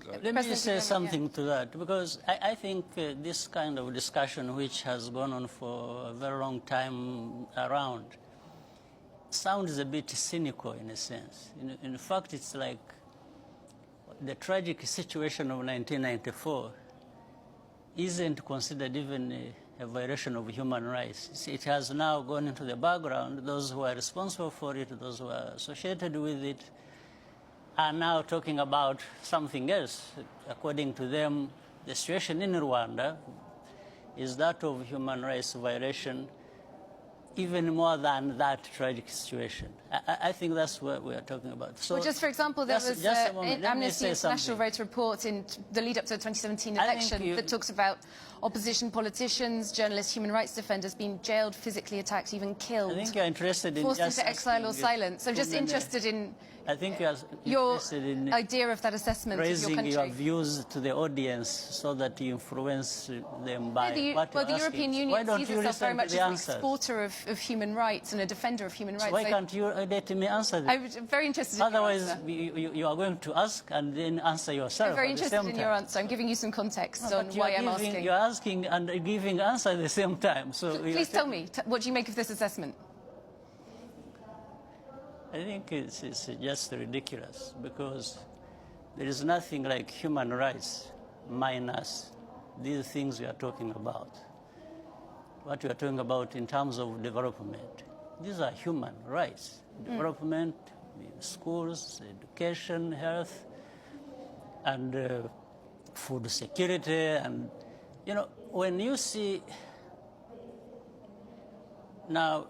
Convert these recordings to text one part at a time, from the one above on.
Let me say something to that, because I think this kind of discussion, which has gone on for a very long time around, sounds a bit cynical in a sense. In fact, it's like the tragic situation of 1994 isn't considered even a violation of human rights. It has now gone into the background. Those who are responsible for it, those who are associated with it, are now talking about something else. According to them, the situation in Rwanda is that of human rights violation, even more than that tragic situation. I think that's what we are talking about. So, well, just for example, there was an Amnesty International wrote a report in the lead up to the 2017 election that talks about opposition politicians, journalists, human rights defenders being jailed, physically attacked, even killed. I think you're interested in forced into exile or silence. I'm just interested in your idea of that assessment of your country. Raising your views to the audience so that you influence them by what you're the European Union sees itself very much as an answers? Exporter of human rights and a defender of human rights. So why can't you let me answer this? I'm very interested in Otherwise, your answer. you are going to ask and then answer yourself. I'm very interested in your answer. I'm giving you some context on why I'm asking. You're asking and giving answer at the same time. So please tell me, what do you make of this assessment? I think it's just ridiculous, because there is nothing like human rights minus these things we are talking about. What we are talking about in terms of development. These are human rights. Development, schools, education, health, and food security. And, you know, when you see now,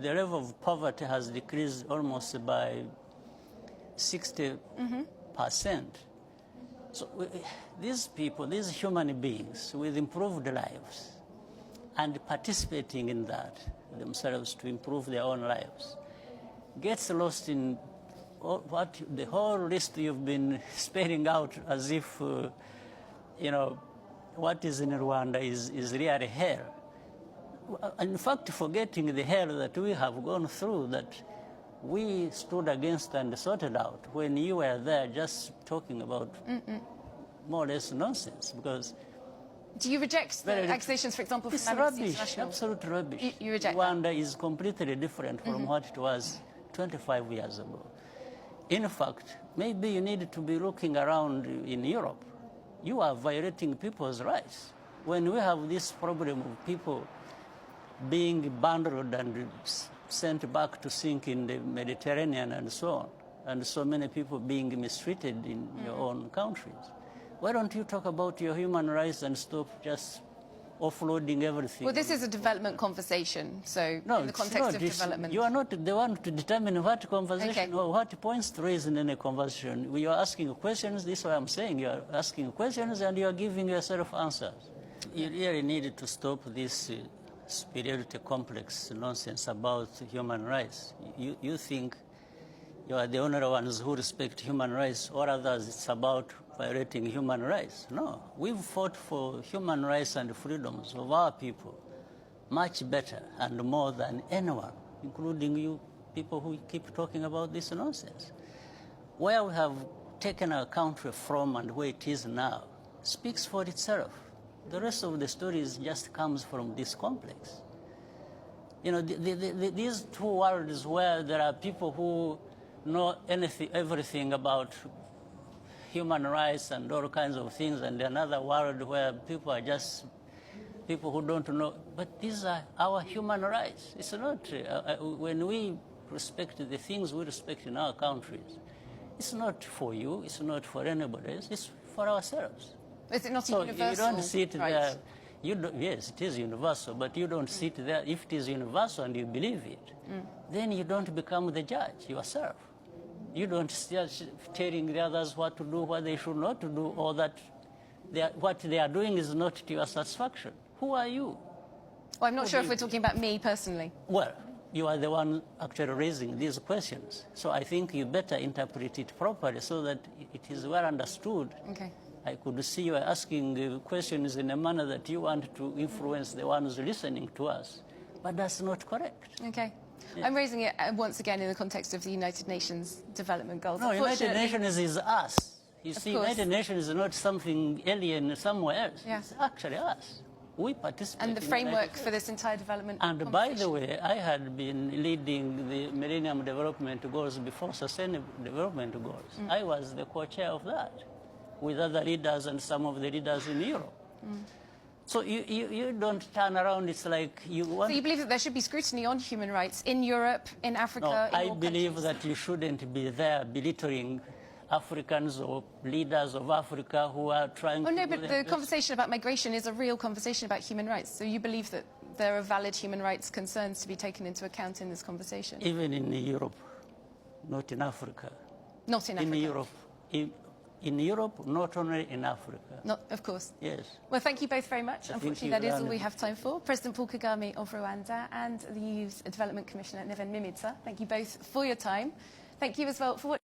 the level of poverty has decreased almost by 60%. So these people, these human beings with improved lives and participating in that themselves to improve their own lives, gets lost in what the whole list you've been spelling out as if, you know, what is in Rwanda is really hell. In fact, forgetting the hell that we have gone through, that we stood against and sorted out when you were there just talking about more or less nonsense. Because do you reject the accusations, for example, from Amnesty International? Absolute rubbish. You reject Rwanda is completely different from what it was 25 years ago. In fact, maybe you need to be looking around in Europe. You are violating people's rights. When we have this problem of people being bundled and sent back to sink in the Mediterranean and so on, and so many people being mistreated in your own countries. Why don't you talk about your human rights and stop just offloading everything? Well, this is a development conversation, so in the context of development. You are not the one to determine what conversation or what points to raise in any conversation. You are asking questions, this is what I'm saying. You are asking questions and you are giving yourself answers. You really need to stop this superiority complex nonsense about human rights. You think you are the only ones who respect human rights, or others it's about violating human rights. No, we've fought for human rights and freedoms of our people much better and more than anyone, including you people who keep talking about this nonsense. Where we have taken our country from and where it is now speaks for itself. The rest of the story just comes from this complex. You know, these two worlds where there are people who know everything about human rights and all kinds of things, and another world where people are just people who don't know. But these are our human rights. It's not, when we respect the things we respect in our countries, it's not for you, it's not for anybody else, it's for ourselves. Is it not so universal? You don't sit there. Yes, it is universal, but you don't sit there. If it is universal and you believe it, then you don't become the judge yourself. You don't start telling the others what to do, what they should not to do, or that what they are doing is not to your satisfaction. Who are you? Well, I'm not sure if we're talking about me personally. Well, you are the one actually raising these questions. So I think you better interpret it properly so that it is well understood. Okay. I could see you asking questions in a manner that you want to influence the ones listening to us. But that's not correct. Okay. Yeah. I'm raising it once again in the context of the United Nations Development Goals. No, United Nations is us. You see, United Nations is not something alien somewhere else. Yeah. It's actually us. We participate. And the framework for this entire development. And by the way, I had been leading the Millennium Development Goals before Sustainable Development Goals. I was the co-chair of that, with other leaders and some of the leaders in Europe. So you don't turn around, it's like you want... So you believe that there should be scrutiny on human rights in Europe, in Africa, in all believe countries? That you shouldn't be there belittling Africans or leaders of Africa who are trying to... Oh, no, but the conversation about migration is a real conversation about human rights. So you believe that there are valid human rights concerns to be taken into account in this conversation? Even in Europe, not in Africa. Not in Africa? In Europe. In Europe, not only in Africa. Not, of course. Yes. Well, thank you both very much. Unfortunately, that is all we have time for. President Paul Kagame of Rwanda and the EU's Development Commissioner, Neven Mimica. Thank you both for your time. Thank you as well for watching.